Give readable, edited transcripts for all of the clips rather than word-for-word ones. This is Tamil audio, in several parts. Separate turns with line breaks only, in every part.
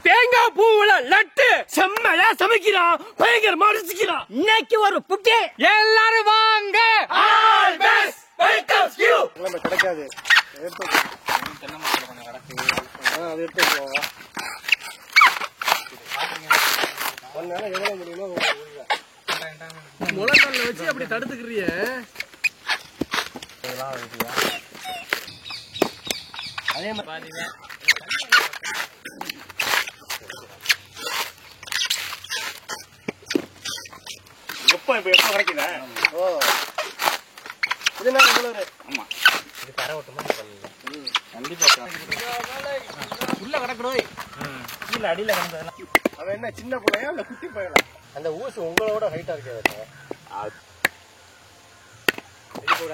தேங்காய் பூவுல லட்டு செம்மையா சமைக்கிறான், பயங்கரமா ருசிக்கிறான். இன்னைக்கு ஒரு புட்டி எல்லாரும் வாங்க. All best welcomes you. நம்ம கிடைக்காது, எடுத்து தென்னை மரத்துல கொஞ்சம் கிடக்கு, அது எடுத்து போவா. ஒன்னால எவ்வளவு முடியுமோ முளைக்கல்ல வச்சு அப்படி தடுத்துக்கிறிய. அதே மாதிரி எப்ப கிடைக்குதா? ஓ, இதுனா ரெகுலர். ஆமா, இது கரை ஓட்டமா கண்டிப்பா உள்ள கிடக்கணும். கீழே அடியில கிடந்ததெல்லாம் அவன் என்ன சின்ன பிள்ளையா இல்ல குட்டி பையனா? அந்த ஊசு உங்களோட ஹைட்டா இருக்காது.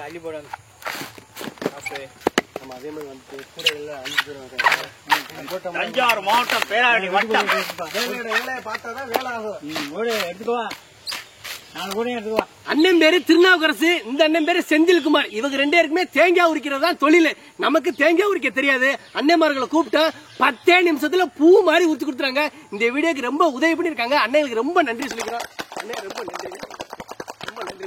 அள்ளி போட நம்ம அதே மாதிரி வந்து கூட எல்லாம் 5 பேரும் தஞ்சாவூர் மாவட்டம் பேராவளி வட்டம். வேலையை பார்த்தாதான் வேலை ஆகும். எடுத்துக்கோ, அண்ணன் பேரு திருநாவுக்கரசு, இந்த அண்ணன் பேரு செந்தில்குமார். இவங்க 2 பேருக்குமே தேங்காய் உரிக்கிறது தான் தொழில். நமக்கு தேங்காய் உரிக்க தெரியாது. அண்ணன்மார்களை கூப்பிட்டா 10 நிமிஷத்துல பூ மாதிரி உரிச்சு கொடுத்துறாங்க. இந்த வீடியோக்கு ரொம்ப உதவி பண்ணிருக்காங்க. அண்ணனுக்கு ரொம்ப நன்றி சொல்லிக்கிறோம். அண்ணன் ரொம்ப நன்றி, ரொம்ப நன்றி.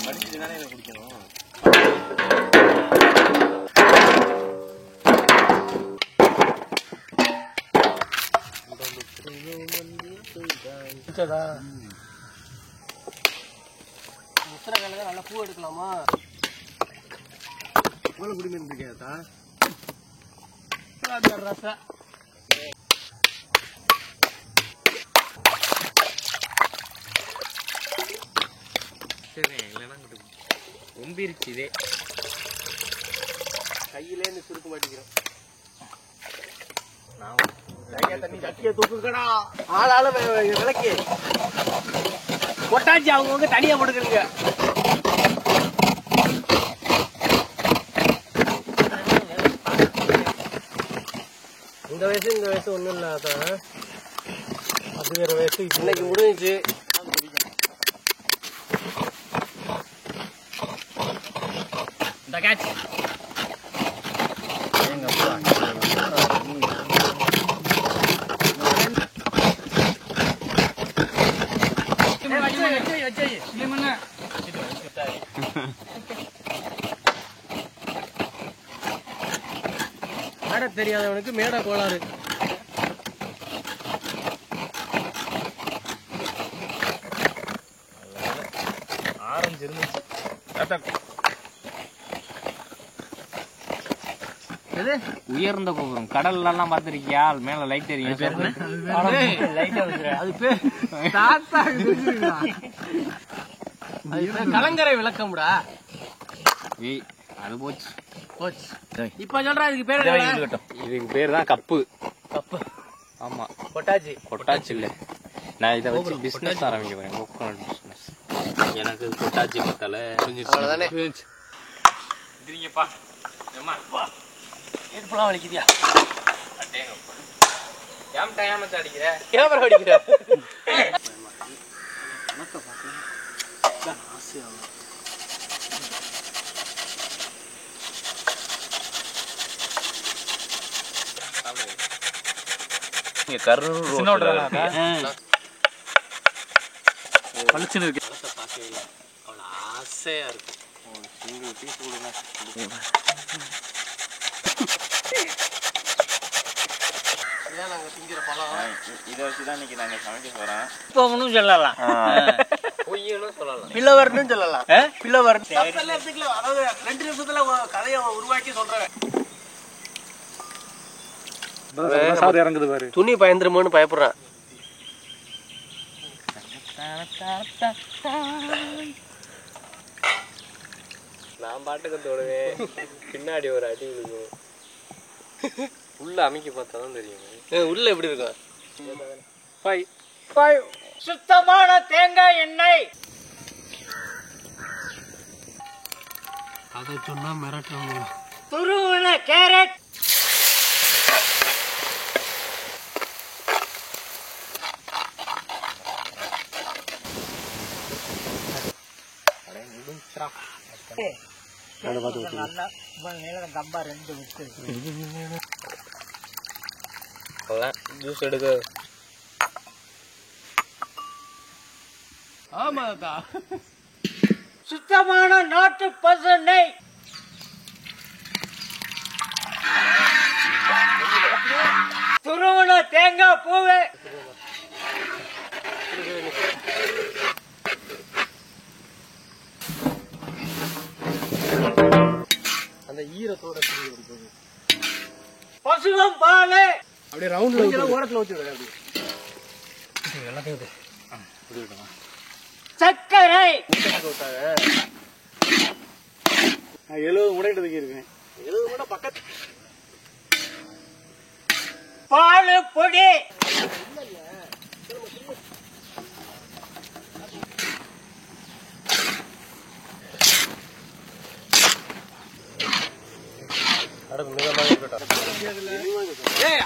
படிச்சுட்டுதானே இதை குடிக்கணும். நல்லா பூ எடுக்கலாமா? குடி இருந்துக்கா ரசா ஒம்பிருச்சு. இதே கையிலேருந்து சுருக்க மாட்டேங்கிறோம். தண்ணி சட்டியை தூக்குங்கடா. ஆளால விளக்கி கொட்டாச்சு அவங்க தனியா போட்டுக்கிறீங்க. இந்த வயசு ஒண்ணும் இல்ல. அதான் அது வேற வயசு. இன்னைக்கு முடிஞ்சிச்சு. இந்த கேட்ச் மேடை தெரியாதவனுக்கு மேடை கோளாறு. ஆரஞ்சு இருந்துச்சு. உயர்ந்த கோபுரம் கடல்ல எல்லாம் பாத்திருக்கியா? மேல லைட் தெரியும். கலங்கரை விளக்கம்டா. அது போச்சு போச்சு. இப்ப சொல்றா இதுக்கு பேரு. இதுக்கு பேரு தான் கப்பு. கப்பு, ஆமா. கொட்டாச்சி. கொட்டாச்சி இல்ல, நான் இதை வச்சு பிசினஸ் ஆரம்பிக்கிறேன். Coconut business. எனக்கு கொட்டாச்சி பத்தல. இதுங்கப்பா ஏற்பலாம் வலிக்குதியா? ஏமத்த அடிக்கிற? கேமரா அடிக்கிற? பளிச்சுன்னு இருக்கு. அவ்வளோ ஆசையா இருக்கு. சிங்கிள் பீஸ் கொடுங்க. இதை வச்சுதான் இன்னைக்கு நாங்க சமைக்க போறோம். போகணும் சொல்லலாம், பொய்யணும் சொல்லலாம், பிள்ளவர்னு சொல்லலாம். பிள்ளவர் அதாவது 2 நிமிஷத்துல கதையை உருவாக்கி சொல்றேன். இறங்குது பாரு. துணி பயந்துருமோன்னு பயப்படுறேன். நான் பாட்டுக்கு தோடுவேன், பின்னாடி ஒரு அடி விழுகும். உள்ள அமைக்க பார்த்தாதான் தெரியும். உள்ள எப்படி இருக்கும்? சுத்தமான தேங்காய் எண்ணெய். அதை சொன்னா மிரட்டுறாங்க. துருவன கேரட், டப்பா 2 விட்டு ஜூஸ் எடுக்க. ஆமாக்கா, சுத்தமான நாட்டு பசுனை துருவன தேங்காய் பூவே அந்த ஈரத்தோட பசுவம் பாலே அப்படியே ரவுண்ட்ல ஓரத்துல வச்சு எல்லாத்தையும் சக்கரை 70 முடைக்கு இருக்கேன். 70 முடை பக்கத்து பால் பொடி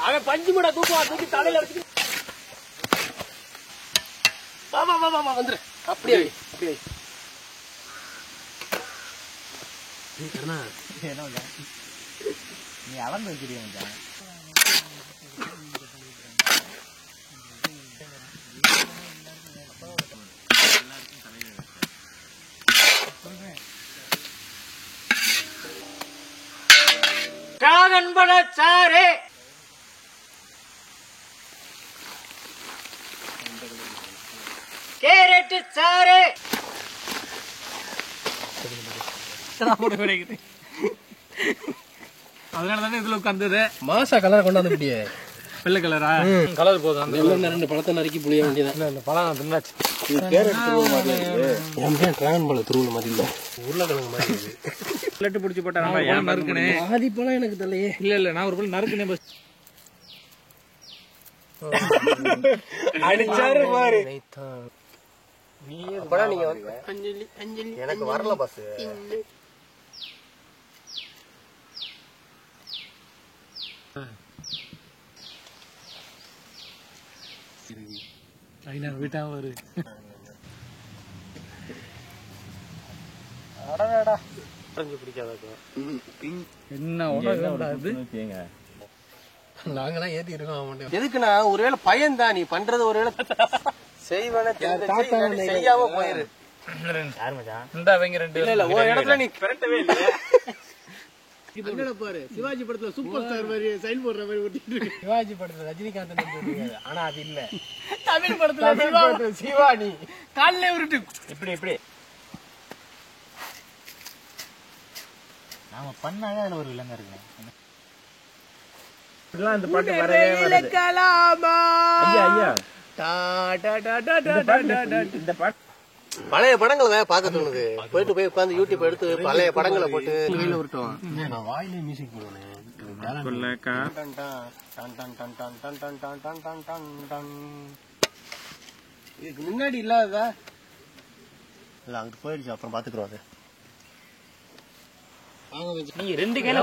அவன் 5 முடை தூக்கி தலையில வச்சு வந்துரு. அப்படியே அப்படியே நீ அளந்து வைக்கிறியா? டிராகன்பழ சாறு கேரட் சாறு அதனாலதானே இதுல உட்கார்ந்தது. மாசா கலர் கொண்டாந்து முடியே வெள்ளை கலரா கலர் போதும். அந்த 2 பழத்தை நறுக்கி புளிய வேண்டியதான். இந்த பழம் தின்னாச்சு. டிராகன் பழ துருவல் மாதிரி இல்ல, உருளைக்கிழங்கு மாதிரி பிளட்டு பிடிச்சி போட்டா நறுக்குனே. ஆதி பழம் எனக்கு தெரியலையே. இல்ல நான் ஒரு பழம் நறுக்குனே. அடிச்சாரு பாரு. நீங்க எனக்கு வரல பஸ். வீட்டா ஒரு நாங்கெல்லாம் ஏத்தி இருக்கோம். எதுக்குன்னா ஒருவேளை பயன்தான் நீ பண்றது, ஒருவேளை செய்வான செய்யாம போயிரு. இடத்துல நீ கரெக்டவே இல்லை. பாரு, சிவாஜி படத்துல சூப்பர் ஸ்டார் மாதிரி சைன் போடுற மாதிரி ஒட்டிட்டு இருக்கு. சிவாஜி படத்துல ரஜினிகாந்த், ஆனா அது இல்ல. தமிழ் படத்துல சிவானி காலையில உருட்டு இப்படி இப்படி நாம பண்ணாவே அதுல ஒரு விலங்க இருக்கு. இந்த பாட்டு வரவே வருது. இந்த பாட்டு பழைய படங்களை பார்க்க தோணுது. போய் உட்காந்து யூடியூப் எடுத்து பழைய படங்களை போட்டு கையில உருட்டுவான். நான் வாயிலே மியூசிக் போடுவேன். இதுக்கு முன்னாடி இல்லாததா இல்ல, அங்க போயிடுச்சு. அப்புறம் பாத்துக்கிறோம். அது நீங்க 2 கையில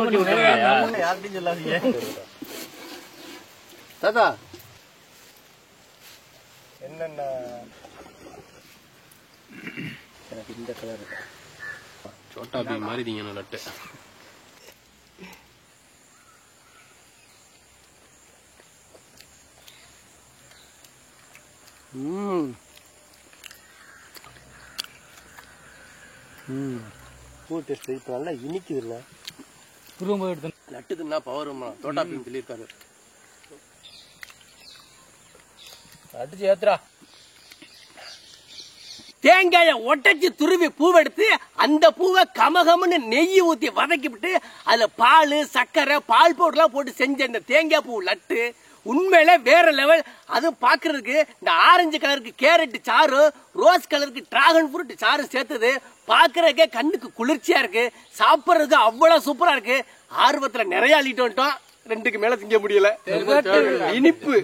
யார்கிட்டையும் சொல்லாதீங்க தாத்தா. என்னென்ன எனக்கு இந்த கலர் சோட்டா பீம் மாதிரி நீங்க நட்டு. பூ டேஸ்ட் இப்ப நல்லா இனிக்குது இல்ல? நட்டுதுன்னா பவருமா தோட்டா பீம் சொல்லியிருக்காரு. அடிச்சு ஏத்துறா. தேங்காய ஒட்டச்சு துருவி பூவெடுத்து அந்த பூவை கமகம்னு நெய் ஊத்தி வதக்கிவிட்டு அதுல பால், சர்க்கரை, பால் பவுடர்லாம் போட்டு செஞ்ச இந்த தேங்காய் பூ லட்டு உண்மையில வேற லெவல். அது பாக்குறதுக்கு இந்த ஆரஞ்சு கலருக்கு கேரட் சாறு, ரோஸ் கலருக்கு டிராகன் ஃப்ரூட் சாறு சேர்த்தது பாக்குறதுக்கே கண்ணுக்கு குளிர்ச்சியா இருக்கு. சாப்பிடுறதுக்கு அவ்வளவு சூப்பரா இருக்கு. ஆர்வத்துல நிறைய அள்ளிட்டு வந்துட்டோம். 2க்கு மேல திங்க முடியல. இனிப்பு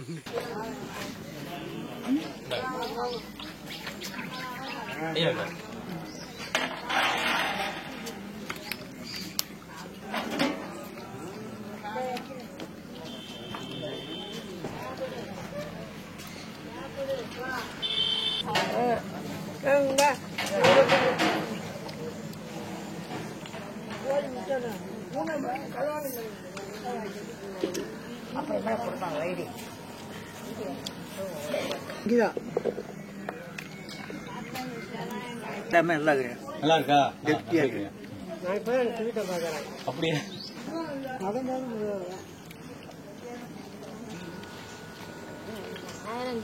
அப்புறம் என்ன கொடுப்பாங்க ஐடி
நல்லா இருக்கா? அப்படியே
ஆயிரம்